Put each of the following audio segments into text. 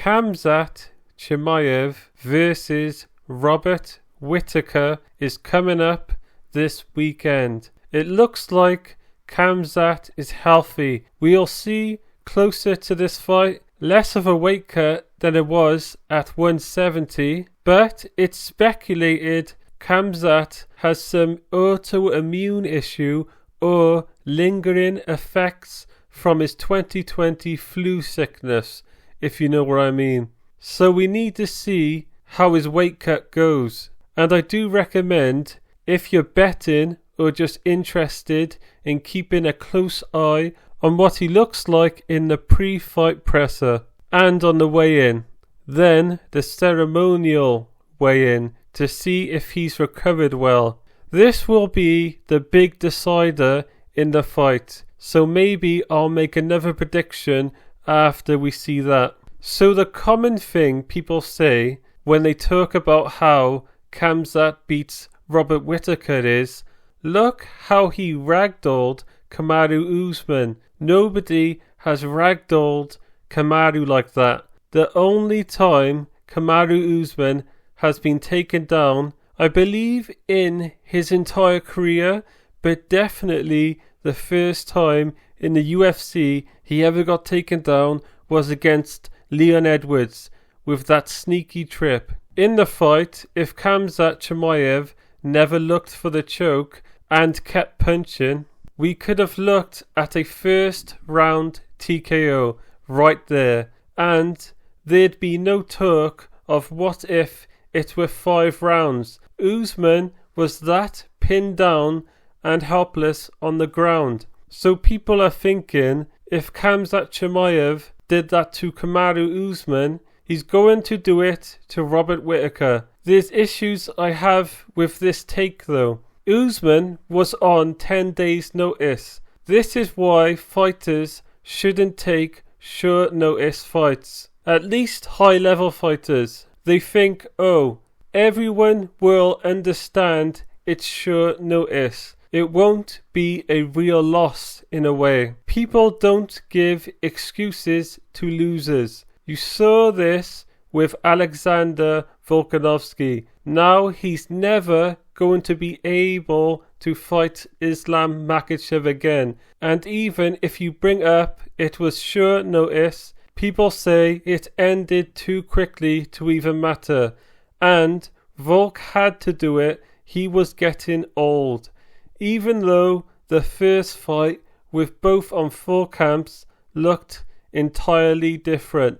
Khamzat Chimaev versus Robert Whittaker is coming up this weekend. It looks like Khamzat is healthy. We'll see closer to this fight. Less of a weight cut than it was at 170, but it's speculated Khamzat has some autoimmune issue or lingering effects from his 2020 flu sickness, if you know what I mean. So we need to see how his weight cut goes. And I do recommend, if you're betting or just interested in keeping a close eye on what he looks like in the pre-fight presser and on the weigh-in, then the ceremonial weigh-in to see if he's recovered well. This will be the big decider in the fight, so maybe I'll make another prediction after we see that. So the common thing people say when they talk about how Khamzat beats Robert Whittaker is, look how he ragdolled Kamaru Usman. Nobody has ragdolled Kamaru like that. The only time Kamaru Usman has been taken down, I believe, in his entire career, but definitely the first time in the UFC he ever got taken down was against Leon Edwards with that sneaky trip. In the fight, if Khamzat Chimaev never looked for the choke and kept punching, we could have looked at a first round TKO right there, and there'd be no talk of what if it were 5 rounds. Usman was that pinned down and helpless on the ground. So people are thinking, if Khamzat Chimaev did that to Kamaru Usman, he's going to do it to Robert Whittaker. There's issues I have with this take though. Usman was on 10 days notice. This is why fighters shouldn't take short notice fights. At least high level fighters. They think, oh, everyone will understand it's short notice. It won't be a real loss in a way. People don't give excuses to losers. You saw this with Alexander Volkanovski. Now he's never going to be able to fight Islam Makhachev again. And even if you bring up it was short notice, people say it ended too quickly to even matter. And Volk had to do it. He was getting old. Even though the first fight with both on full camps looked entirely different.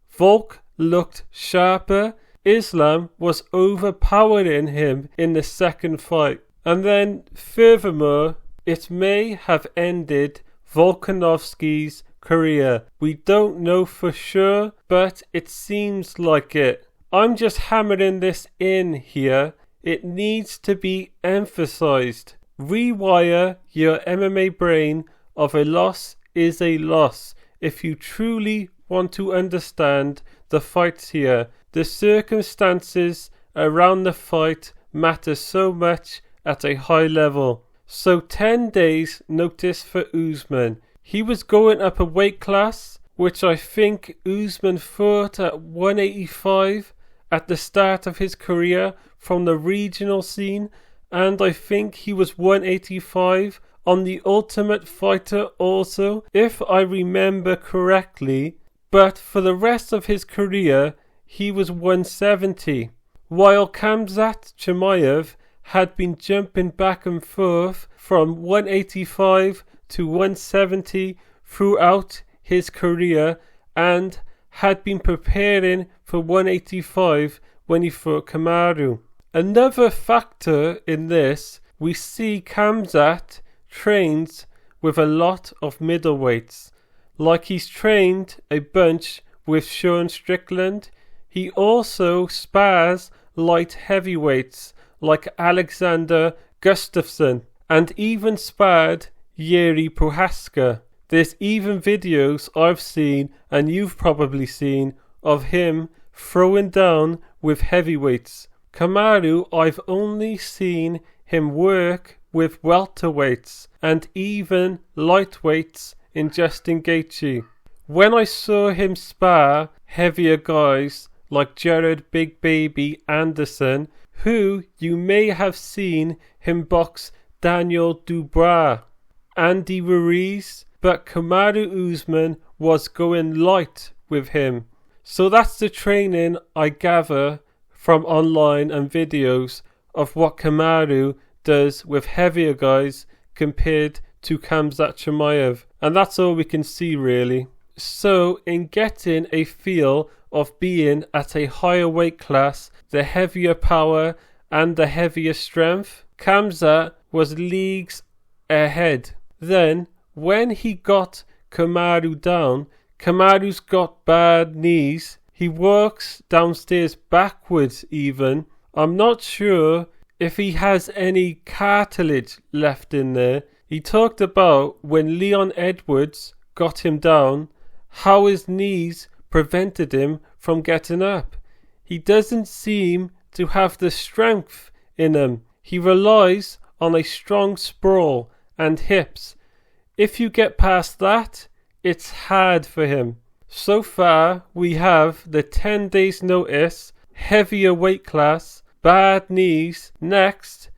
Volk looked sharper. Islam was overpowering him in the second fight. And then furthermore, it may have ended Volkanovski's career. We don't know for sure, but it seems like it. I'm just hammering this in here. It needs to be emphasized. Rewire your MMA brain of a loss is a loss. If you truly want to understand the fights here, the circumstances around the fight matter so much at a high level. So 10 days notice for Usman. He was going up a weight class, which I think Usman fought at 185 at the start of his career from the regional scene, and I think he was 185 on the Ultimate Fighter also, if I remember correctly. But for the rest of his career, he was 170, while Khamzat Chimaev had been jumping back and forth from 185 to 170 throughout his career and had been preparing for 185 when he fought Kamaru. Another factor in this, we see Khamzat trains with a lot of middleweights. Like he's trained a bunch with Sean Strickland. He also spars light heavyweights like Alexander Gustafsson and even sparred Yuri Prohaska. There's even videos I've seen and you've probably seen of him throwing down with heavyweights. Kamaru, I've only seen him work with welterweights and even lightweights in Justin Gaethje. When I saw him spar heavier guys like Jared Big Baby Anderson, who you may have seen him box Daniel Dubois, Andy Ruiz, but Kamaru Usman was going light with him. So that's the training I gather from online and videos of what Kamaru does with heavier guys compared to Khamzat Chimaev, and that's all we can see really. So in getting a feel of being at a higher weight class, the heavier power and the heavier strength, Khamzat was leagues ahead. Then when he got Kamaru down, Kamaru's got bad knees. He walks downstairs backwards even. I'm not sure if he has any cartilage left in there. He talked about when Leon Edwards got him down, how his knees prevented him from getting up. He doesn't seem to have the strength in him. He relies on a strong sprawl and hips. If you get past that, it's hard for him. So far, we have the 10 days notice, heavier weight class, bad knees. Next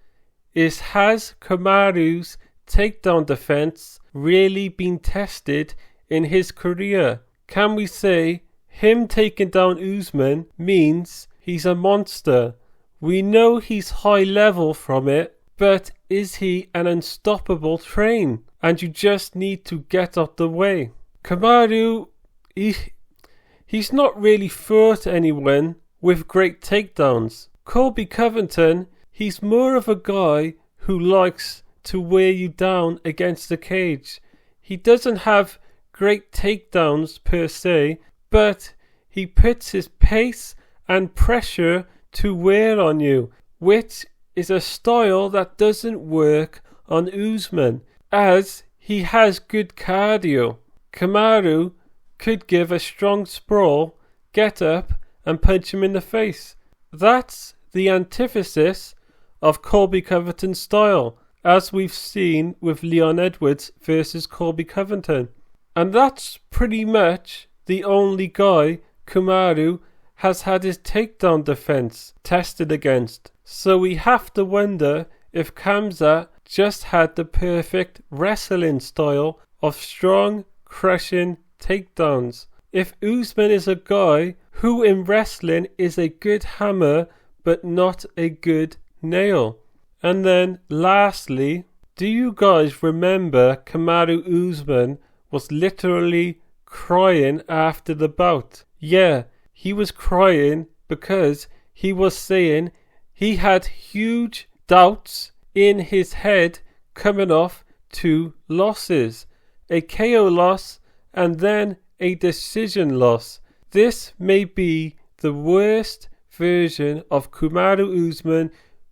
is, has Kamaru's takedown defense really been tested in his career? Can we say him taking down Usman means he's a monster? We know he's high level from it, but is he an unstoppable train? And you just need to get out the way. Kamaru, he's not really fought anyone with great takedowns. Colby Covington, he's more of a guy who likes to wear you down against the cage. He doesn't have great takedowns per se, but he puts his pace and pressure to wear on you, which is a style that doesn't work on Usman, as he has good cardio. Kamaru could give a strong sprawl, get up and punch him in the face. That's the antithesis of Colby Covington's style, as we've seen with Leon Edwards versus Colby Covington. And that's pretty much the only guy Kamaru has had his takedown defense tested against. So we have to wonder if Khamzat just had the perfect wrestling style of strong, crushing takedowns. If Usman is a guy who in wrestling is a good hammer but not a good nail. And then lastly, do you guys remember Kamaru Usman was literally crying after the bout? Yeah, he was crying because he was saying he had huge doubts in his head coming off 2 losses. A KO loss and then a decision loss. This may be the worst version of Kamaru Usman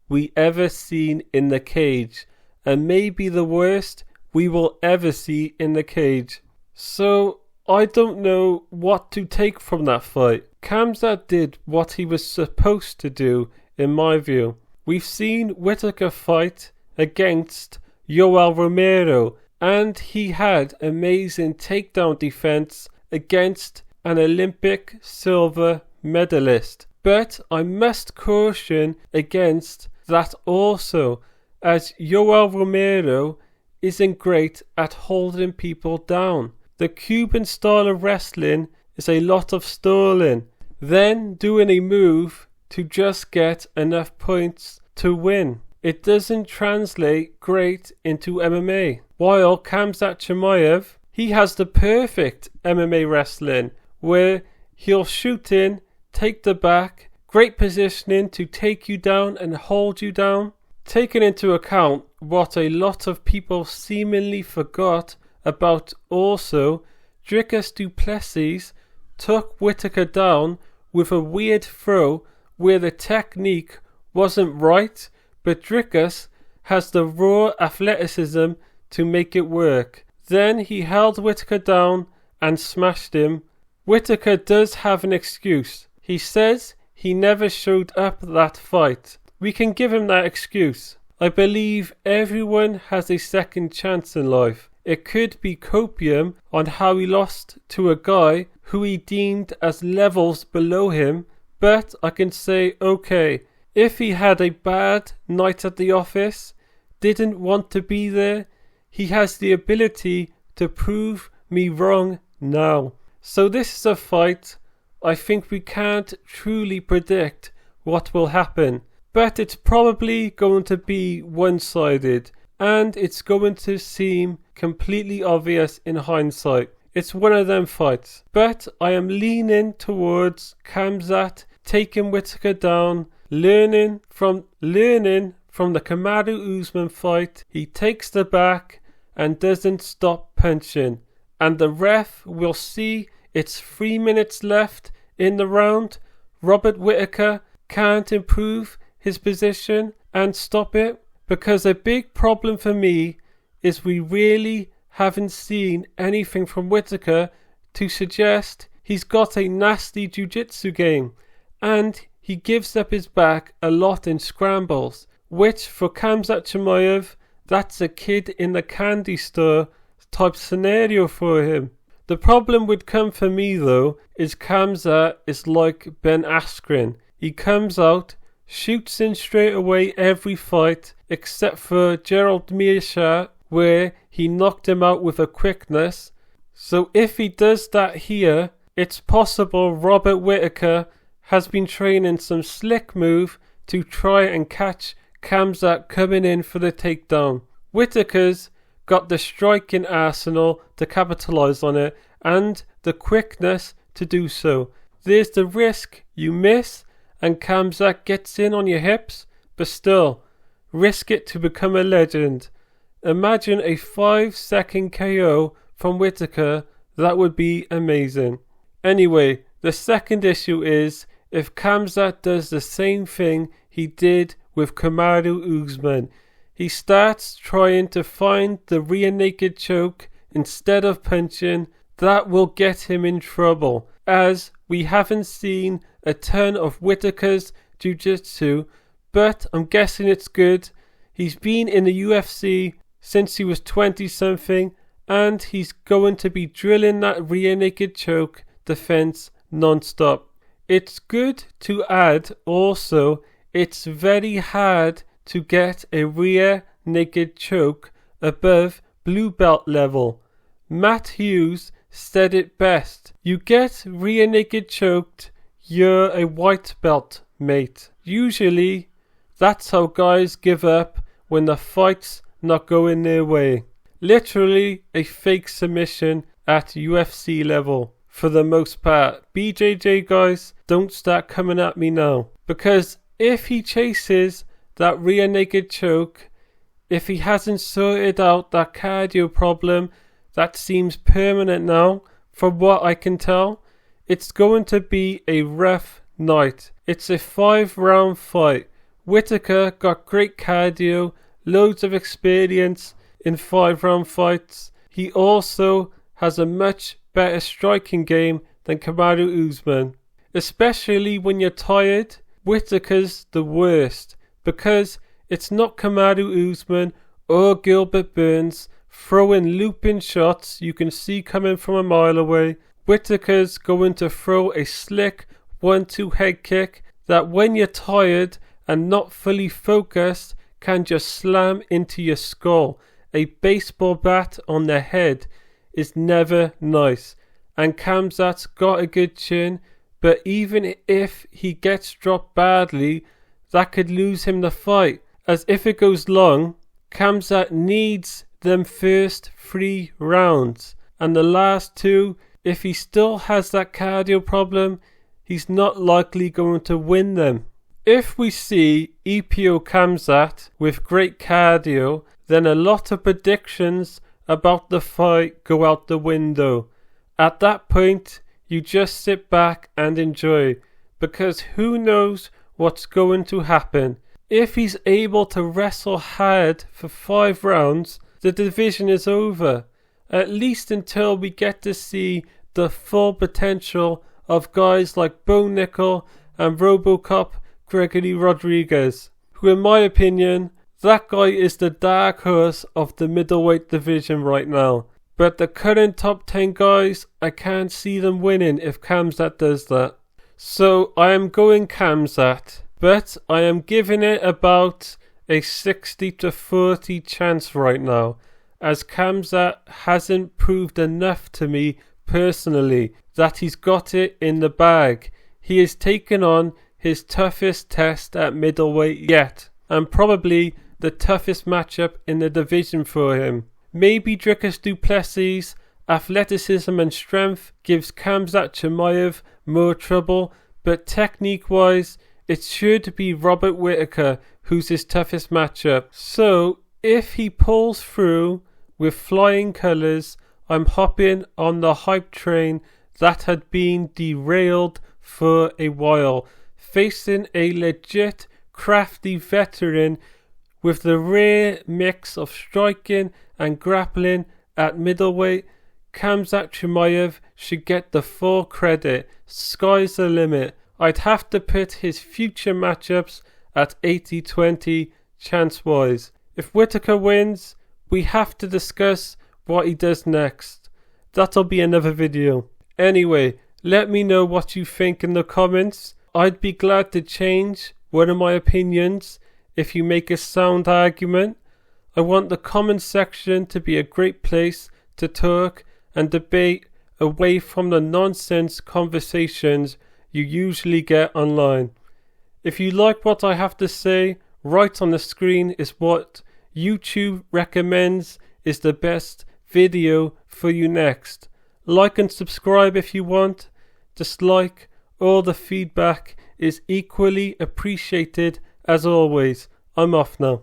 we ever seen in the cage, and maybe the worst we will ever see in the cage. So I don't know what to take from that fight. Khamzat did what he was supposed to do, in my view. We've seen Whittaker fight against Yoel Romero, and he had amazing takedown defense against an Olympic silver medalist. But I must caution against that also, as Yoel Romero isn't great at holding people down. The Cuban style of wrestling is a lot of stalling, then doing a move to just get enough points to win. It doesn't translate great into MMA. While Khamzat Chimaev, he has the perfect MMA wrestling where he'll shoot in, take the back, great positioning to take you down and hold you down. Taking into account what a lot of people seemingly forgot about also, Dricus du Plessis took Whittaker down with a weird throw where the technique wasn't right, but Dricus has the raw athleticism to make it work. Then he held Whittaker down and smashed him. Whittaker does have an excuse. He says he never showed up that fight. We can give him that excuse. I believe everyone has a second chance in life. It could be copium on how he lost to a guy who he deemed as levels below him, but I can say, okay, if he had a bad night at the office, didn't want to be there, he has the ability to prove me wrong now. So this is a fight I think we can't truly predict what will happen, but it's probably going to be one-sided, and it's going to seem completely obvious in hindsight. It's one of them fights, but I am leaning towards Khamzat taking Whittaker down, learning from the Kamaru Usman fight. He takes the back and doesn't stop punching, and the ref will see it's 3 minutes left in the round. Robert Whittaker can't improve his position and stop it, because a big problem for me is we really haven't seen anything from Whittaker to suggest he's got a nasty jiu-jitsu game, and he gives up his back a lot in scrambles, which for Khamzat Chimaev, that's a kid in the candy store type scenario for him. The problem would come for me though is Khamzat is like Ben Askren. He comes out, shoots in straight away every fight except for Gerald Meerschaert, where he knocked him out with a quickness. So if he does that here, it's possible Robert Whittaker has been training some slick move to try and catch Khamzat coming in for the takedown. Whittaker's got the striking arsenal to capitalise on it and the quickness to do so. There's the risk you miss and Khamzat gets in on your hips, but still, risk it to become a legend. Imagine a 5-second KO from Whittaker, that would be amazing. Anyway, the second issue is if Khamzat does the same thing he did with Kamaru Usman. He starts trying to find the rear naked choke instead of punching. That will get him in trouble, as we haven't seen a ton of Whittaker's jiu-jitsu, but I'm guessing it's good. He's been in the UFC since he was 20-something, and he's going to be drilling that rear naked choke defense non-stop. It's good to add also, it's very hard to get a rear naked choke above blue belt level. Matt Hughes said it best. You get rear naked choked, you're a white belt, mate. Usually, that's how guys give up when the fight's not going their way. Literally a fake submission at UFC level for the most part. BJJ guys, don't start coming at me now. Because if he chases that rear naked choke, if he hasn't sorted out that cardio problem that seems permanent now, from what I can tell, it's going to be a rough night. It's a 5-round fight. Whittaker got great cardio, loads of experience in 5-round fights. He also has a much better striking game than Kamaru Usman. Especially when you're tired, Whittaker's the worst, because it's not Kamaru Usman or Gilbert Burns throwing looping shots you can see coming from a mile away. Whittaker's going to throw a slick 1-2 head kick that when you're tired and not fully focused can just slam into your skull. A baseball bat on the head is never nice, and Khamzat's got a good chin, but even if he gets dropped badly, that could lose him the fight, as if it goes long, Khamzat needs them first 3 rounds, and the last 2, if he still has that cardio problem, he's not likely going to win them. If we see EPO Khamzat with great cardio, then a lot of predictions about the fight go out the window. At that point, you just sit back and enjoy, because who knows what's going to happen. If he's able to wrestle hard for 5 rounds, the division is over, at least until we get to see the full potential of guys like Bo Nickel and Robocop Gregory Rodriguez, who in my opinion, that guy is the dark horse of the middleweight division right now. But the current top 10 guys, I can't see them winning if Khamzat does that. So I am going Khamzat, but I am giving it about a 60 to 40 chance right now, as Khamzat hasn't proved enough to me personally that he's got it in the bag. He has taken on his toughest test at middleweight yet, and probably the toughest matchup in the division for him. Maybe Dricus du Plessis' athleticism and strength gives Khamzat Chimaev more trouble, but technique-wise, it should be Robert Whittaker who's his toughest matchup. So, if he pulls through with flying colours, I'm hopping on the hype train that had been derailed for a while, facing a legit, crafty veteran with the rare mix of striking and grappling at middleweight. Khamzat Chimaev should get the full credit. Sky's the limit. I'd have to put his future matchups at 80-20 chance-wise. If Whittaker wins, we have to discuss what he does next. That'll be another video. Anyway, let me know what you think in the comments. I'd be glad to change one of my opinions if you make a sound argument. I want the comment section to be a great place to talk and debate away from the nonsense conversations you usually get online. If you like what I have to say, right on the screen is what YouTube recommends is the best video for you next. Like and subscribe if you want. Dislike, all the feedback is equally appreciated as always. I'm off now.